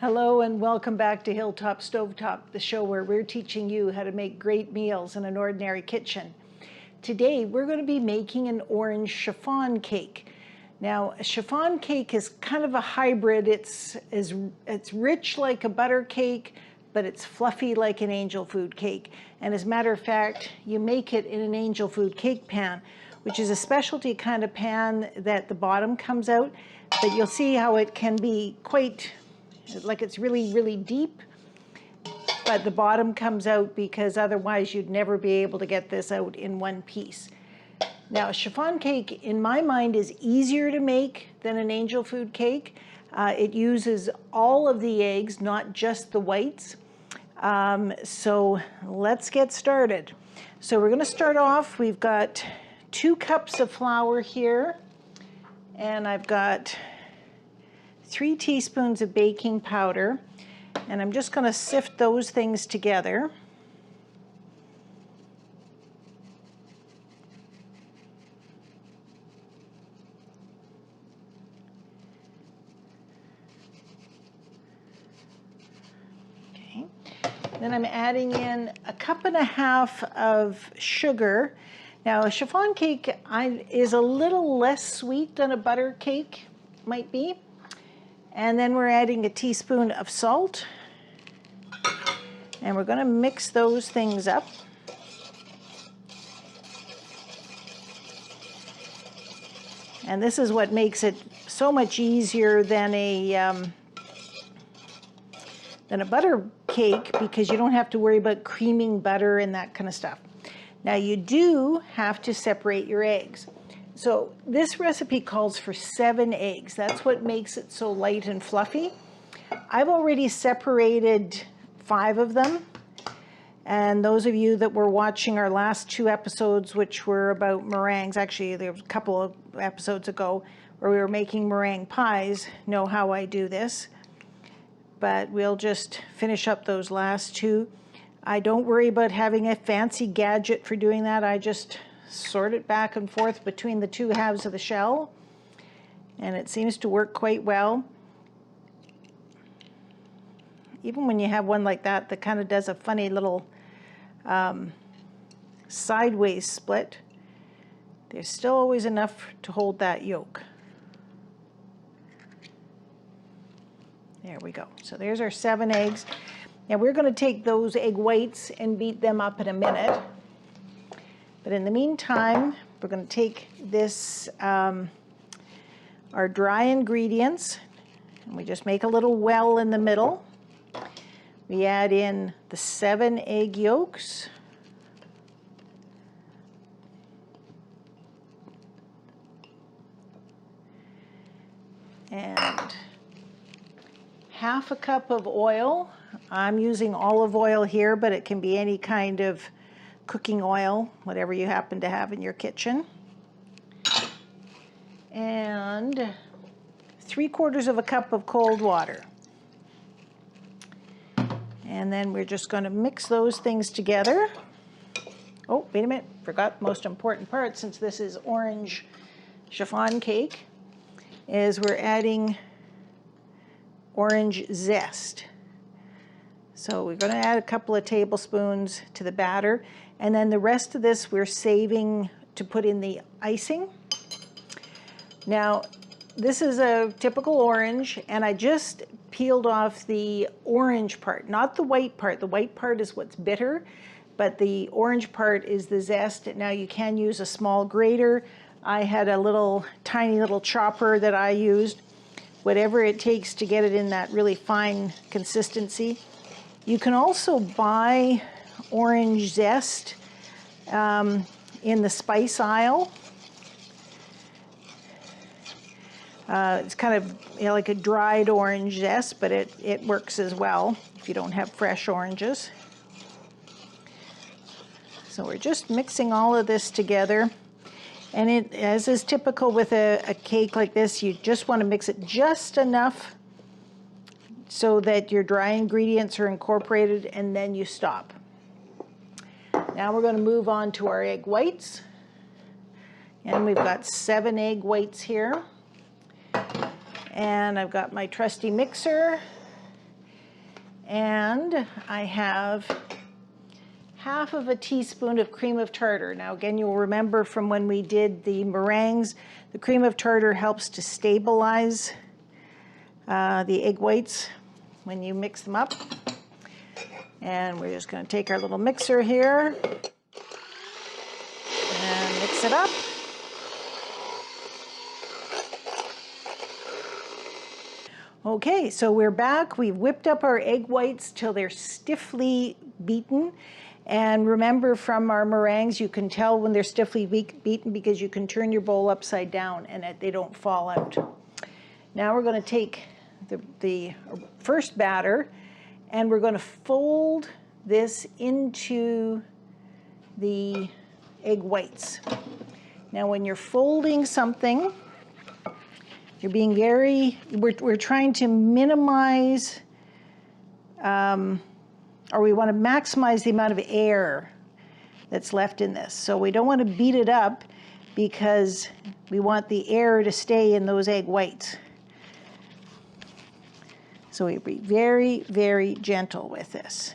Hello and welcome back to Hilltop Stovetop, the show where we're teaching you how to make great meals in an ordinary kitchen. Today we're going to be making an orange chiffon cake. Now, a chiffon cake is kind of a hybrid. It's rich like a butter cake, but it's fluffy like an angel food cake. And as a matter of fact, you make it in an angel food cake pan, which is a specialty kind of pan that the bottom comes out, but you'll see how it can be quite like it's really, really deep, but the bottom comes out because otherwise you'd never be able to get this out in one piece. Now, a chiffon cake, in my mind, is easier to make than an angel food cake. It uses all of the eggs, not just the whites. So let's get started. So we're going to start off, we've got 2 cups of flour here, and I've got 3 teaspoons of baking powder, and I'm just going to sift those things together. Okay. Then I'm adding in 1.5 cups of sugar. Now, a chiffon cake is a little less sweet than a butter cake might be. And then we're adding a teaspoon of salt. And we're going to mix those things up. And this is what makes it so much easier than a butter cake, because you don't have to worry about creaming butter and that kind of stuff. Now, you do have to separate your eggs. So this recipe calls for 7 eggs. That's what makes it so light and fluffy. I've already separated 5 of them. And those of you that were watching our last 2 episodes, which were about meringues, actually there was a couple of episodes ago where we were making meringue pies, know how I do this. But we'll just finish up those last 2. I don't worry about having a fancy gadget for doing that. I just sort it back and forth between the 2 halves of the shell, and it seems to work quite well. Even when you have one like that that kind of does a funny little sideways split, there's still always enough to hold that yolk. There we go. So there's our 7 eggs. Now we're going to take those egg whites and beat them up in a minute. But in the meantime, we're going to take this, our dry ingredients, and we just make a little well in the middle. We add in the 7 egg yolks. And 1/2 cup of oil. I'm using olive oil here, but it can be any kind of cooking oil, whatever you happen to have in your kitchen. And 3/4 cup of cold water. And then we're just going to mix those things together. Oh, wait a minute, forgot the most important part, since this is orange chiffon cake, is we're adding orange zest. So we're going to add a couple of tablespoons to the batter, and then the rest of this we're saving to put in the icing. Now, this is a typical orange, and I just peeled off the orange part, not the white part. The white part is what's bitter, but the orange part is the zest. Now, you can use a small grater. I had a tiny little chopper that I used, whatever it takes to get it in that really fine consistency. You can also buy orange zest in the spice aisle. It's kind of like a dried orange zest, but it works as well if you don't have fresh oranges. So we're just mixing all of this together. And as is typical with a cake like this, you just want to mix it just enough so that your dry ingredients are incorporated, and then you stop. Now we're going to move on to our egg whites. And we've got 7 egg whites here. And I've got my trusty mixer. And I have half of a teaspoon of cream of tartar. Now again, you'll remember from when we did the meringues, the cream of tartar helps to stabilize the egg whites when you mix them up. And we're just going to take our little mixer here and mix it up. Okay, so we're back. We've whipped up our egg whites till they're stiffly beaten. And remember from our meringues, you can tell when they're stiffly beaten because you can turn your bowl upside down and they don't fall out. Now we're going to take the first batter and we're going to fold this into the egg whites. Now when you're folding something, you're being we're trying to minimize, or we want to maximize the amount of air that's left in this. So we don't want to beat it up because we want the air to stay in those egg whites. So we be very, very gentle with this.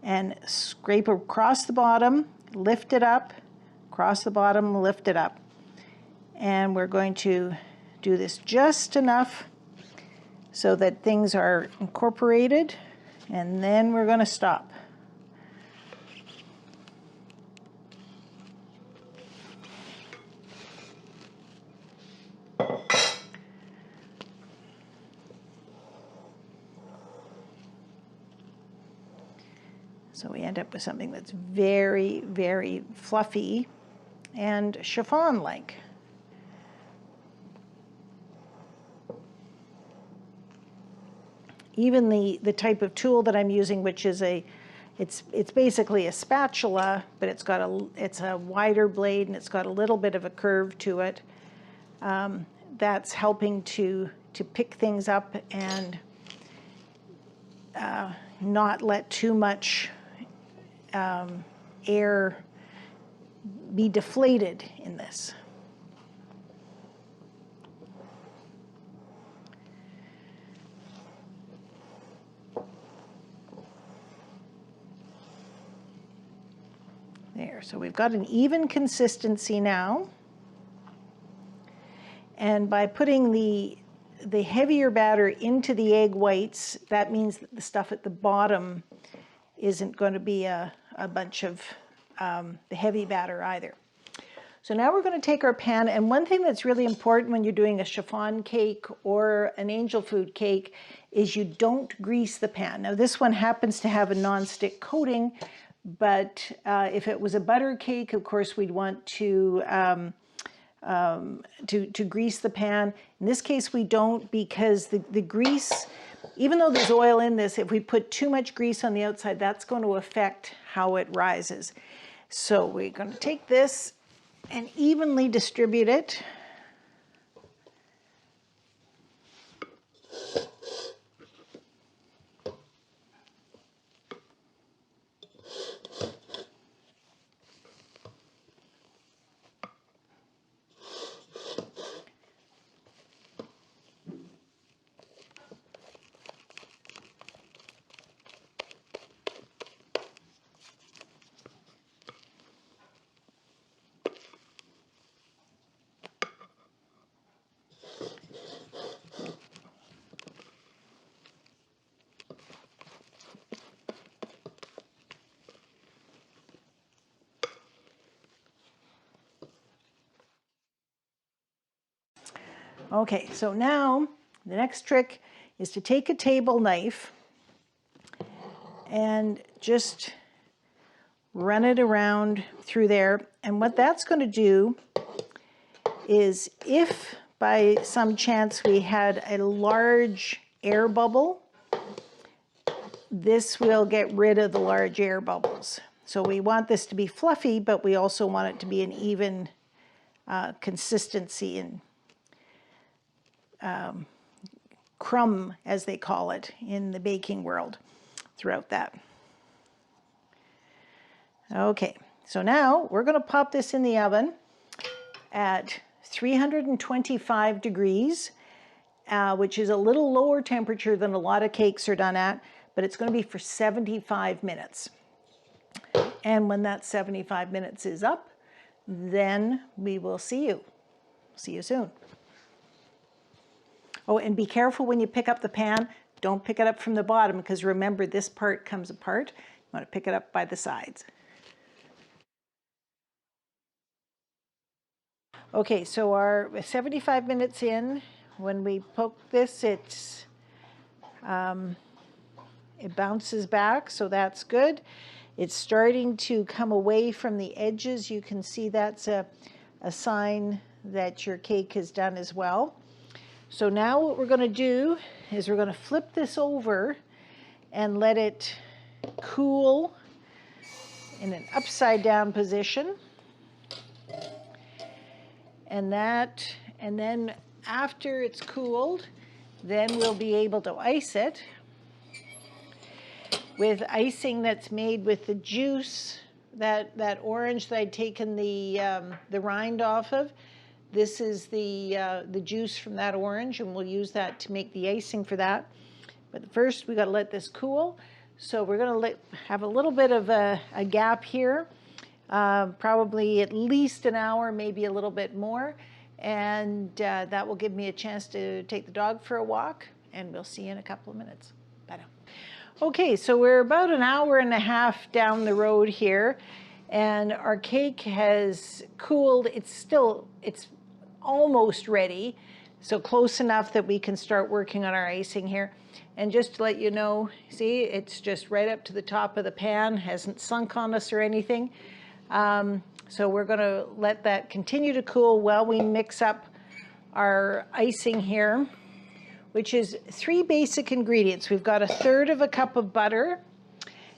And scrape across the bottom, lift it up, across the bottom, lift it up. And we're going to do this just enough so that things are incorporated, and then we're going to stop. So we end up with something that's very, very fluffy and chiffon-like. Even the type of tool that I'm using, which is it's basically a spatula, but it's a wider blade and it's got a little bit of a curve to it. That's helping to pick things up and not let too much air be deflated in this. There, so we've got an even consistency now. And by putting the heavier batter into the egg whites, that means that the stuff at the bottom isn't going to be a bunch of the heavy batter either. So now we're going to take our pan, and one thing that's really important when you're doing a chiffon cake or an angel food cake is you don't grease the pan. Now this one happens to have a non-stick coating, but if it was a butter cake, of course, we'd want to grease the pan. In this case, we don't, because the grease, even though there's oil in this, if we put too much grease on the outside, that's going to affect how it rises. So we're going to take this and evenly distribute it. Okay, so now the next trick is to take a table knife and just run it around through there. And what that's going to do is, if by some chance we had a large air bubble, this will get rid of the large air bubbles. So we want this to be fluffy, but we also want it to be an even consistency and crumb, as they call it in the baking world, throughout that. Okay, so now we're going to pop this in the oven at 325 degrees, which is a little lower temperature than a lot of cakes are done at, but it's going to be for 75 minutes. And when that 75 minutes is up, then we will see you. See you soon. Oh, and be careful when you pick up the pan. Don't pick it up from the bottom, because remember, this part comes apart. You want to pick it up by the sides. Okay, so our 75 minutes in, when we poke this, it bounces back, so that's good. It's starting to come away from the edges. You can see that's a sign that your cake is done as well. So now what we're going to do is we're going to flip this over and let it cool in an upside down position. And then after it's cooled, then we'll be able to ice it with icing that's made with the juice, that orange that I'd taken the rind off of. This is the juice from that orange, and we'll use that to make the icing for that. But first, we got to let this cool. So we're going to have a little bit of a gap here, probably at least an hour, maybe a little bit more. And that will give me a chance to take the dog for a walk, and we'll see you in a couple of minutes. Bye now. Okay, so we're about an hour and a half down the road here, and our cake has cooled. It's almost ready, so close enough that we can start working on our icing here. And just to let you know, see, it's just right up to the top of the pan, hasn't sunk on us or anything. So we're going to let that continue to cool while we mix up our icing here, which is 3 basic ingredients. We've got 1/3 cup of butter,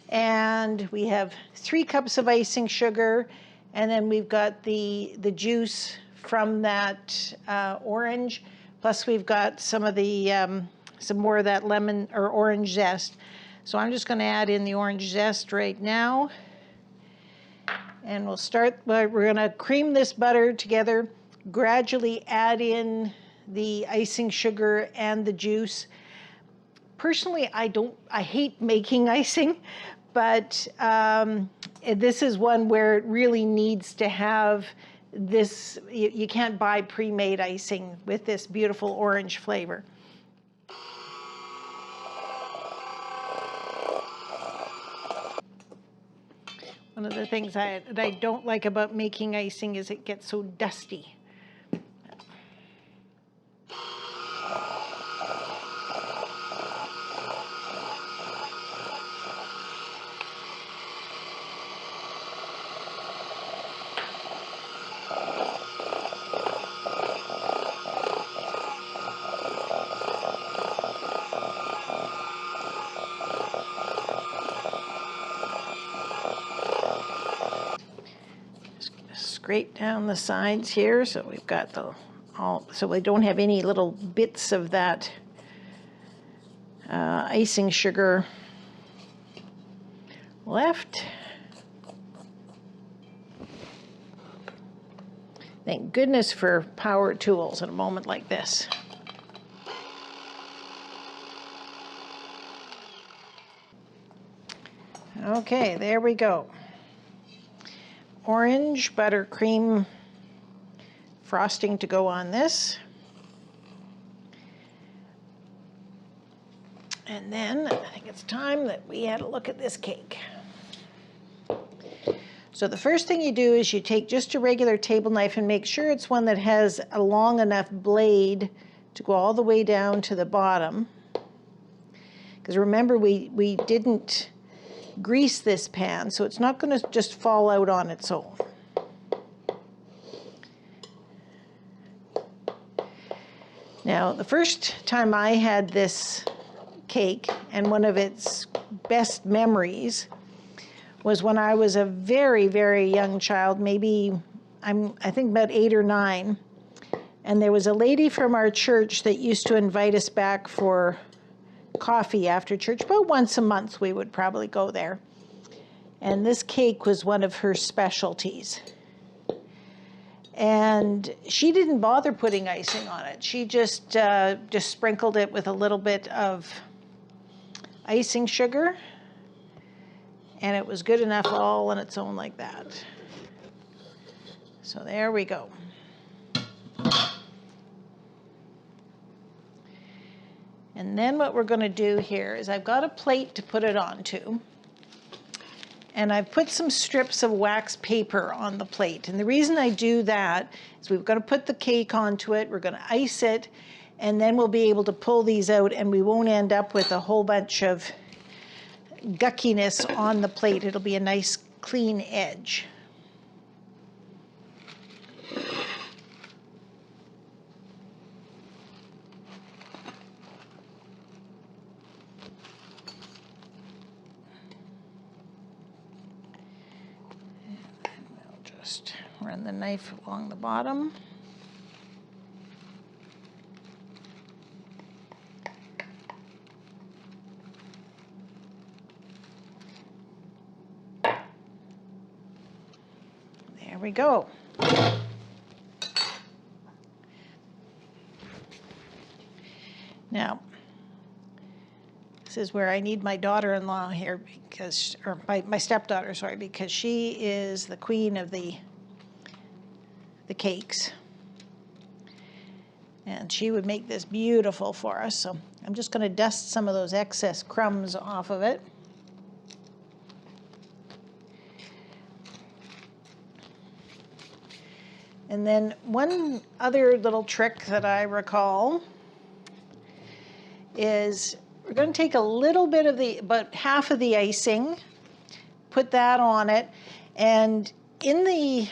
and we have 3 cups of icing sugar, and then we've got the juice from that orange, plus we've got some more of that lemon or orange zest. So I'm just going to add in the orange zest right now. And we'll start, we're going to cream this butter together, gradually add in the icing sugar and the juice. Personally, I hate making icing, but this is one where it really needs to have this. You can't buy pre-made icing with this beautiful orange flavor. One of the things that I don't like about making icing is it gets so dusty. Scrape down the sides here, so we've got so we don't have any little bits of that icing sugar left. Thank goodness for power tools at a moment like this. Okay, there we go. Orange buttercream frosting to go on this. And then I think it's time that we had a look at this cake. So the first thing you do is you take just a regular table knife and make sure it's one that has a long enough blade to go all the way down to the bottom. Because remember, we didn't grease this pan, so it's not going to just fall out on its own. Now, the first time I had this cake, and one of its best memories, was when I was a very, very young child, maybe I think about 8 or 9, and there was a lady from our church that used to invite us back for coffee after church. About once a month we would probably go there. And this cake was one of her specialties. And she didn't bother putting icing on it. She just sprinkled it with a little bit of icing sugar, and it was good enough all on its own like that. So there we go. And then what we're going to do here is I've got a plate to put it onto. And I've put some strips of wax paper on the plate. And the reason I do that is we're going to put the cake onto it, we're going to ice it, and then we'll be able to pull these out and we won't end up with a whole bunch of guckiness on the plate. It'll be a nice clean edge. Just run the knife along the bottom. There we go. Now, this is where I need my daughter-in-law here because, or my stepdaughter, sorry, because she is the queen of the cakes. And she would make this beautiful for us. So I'm just going to dust some of those excess crumbs off of it. And then one other little trick that I recall is we're going to take a little bit of about half of the icing, put that on it, and in the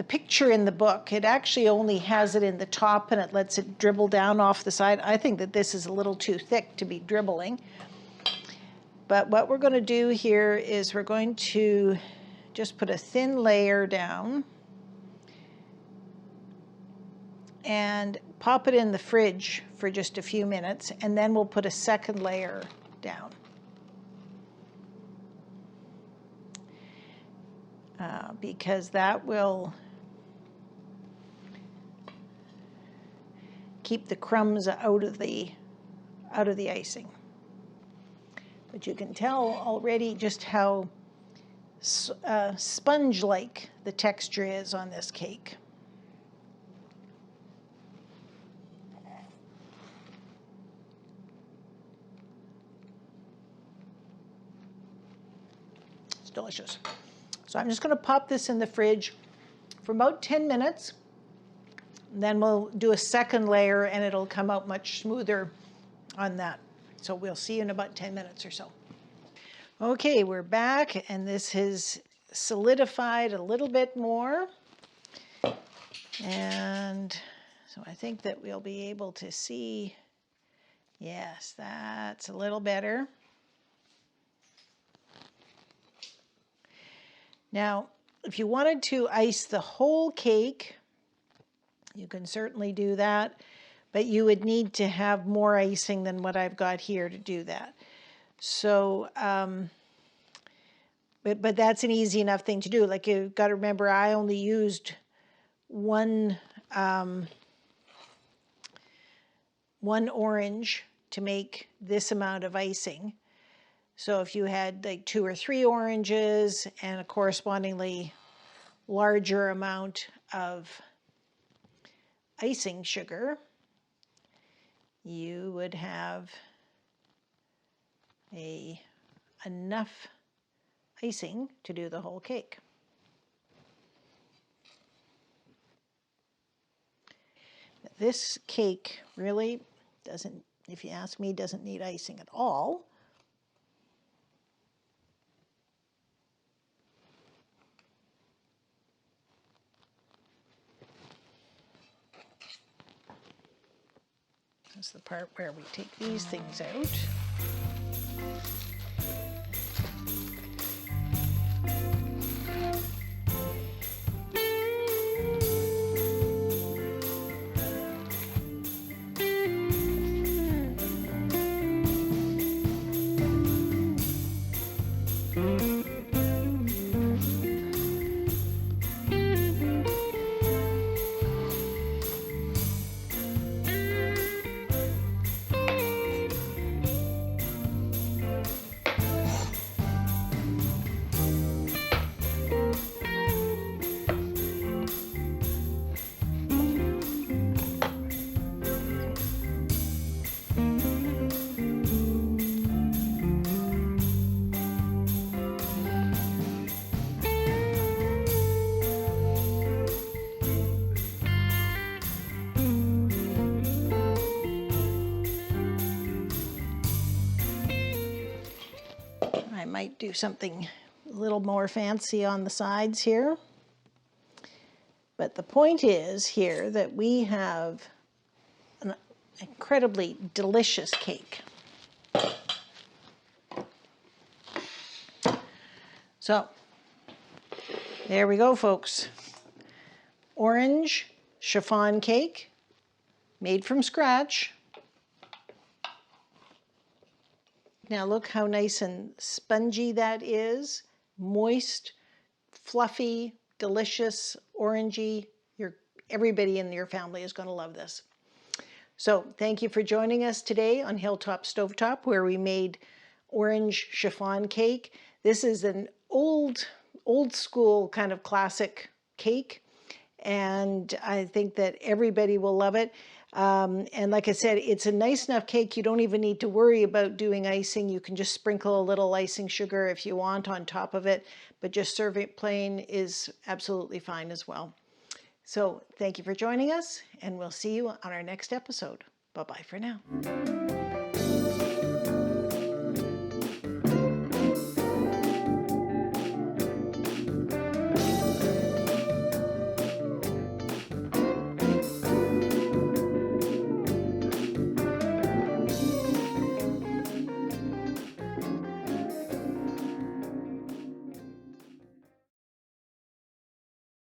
picture in the book, it actually only has it in the top and it lets it dribble down off the side. I think that this is a little too thick to be dribbling. But what we're going to do here is we're going to just put a thin layer down and pop it in the fridge for just a few minutes, and then we'll put a second layer down. Because that will keep the crumbs out of the icing. But you can tell already just how sponge-like the texture is on this cake. It's delicious. So I'm just going to pop this in the fridge for about 10 minutes. Then we'll do a second layer and it'll come out much smoother on that. So we'll see you in about 10 minutes or so. Okay, we're back and this has solidified a little bit more. And so I think that we'll be able to see, yes, that's a little better. Now, if you wanted to ice the whole cake, you can certainly do that, but you would need to have more icing than what I've got here to do that. So, but that's an easy enough thing to do. Like, you've got to remember, I only used one orange to make this amount of icing. So if you had like 2 or 3 oranges and a correspondingly larger amount of icing sugar, you would have enough icing to do the whole cake. This cake really doesn't, if you ask me, doesn't need icing at all. This is the part where we take these things out. I might do something a little more fancy on the sides here. But the point is here that we have an incredibly delicious cake. So, there we go, folks. Orange chiffon cake, made from scratch. Now look how nice and spongy that is. Moist, fluffy, delicious, orangey. Everybody in your family is going to love this. So thank you for joining us today on Hilltop Stovetop, where we made orange chiffon cake. This is an old school kind of classic cake, and I think that everybody will love it. And like I said, it's a nice enough cake. You don't even need to worry about doing icing. You can just sprinkle a little icing sugar if you want on top of it, but just serve it plain is absolutely fine as well. So thank you for joining us, and we'll see you on our next episode. Bye-bye for now.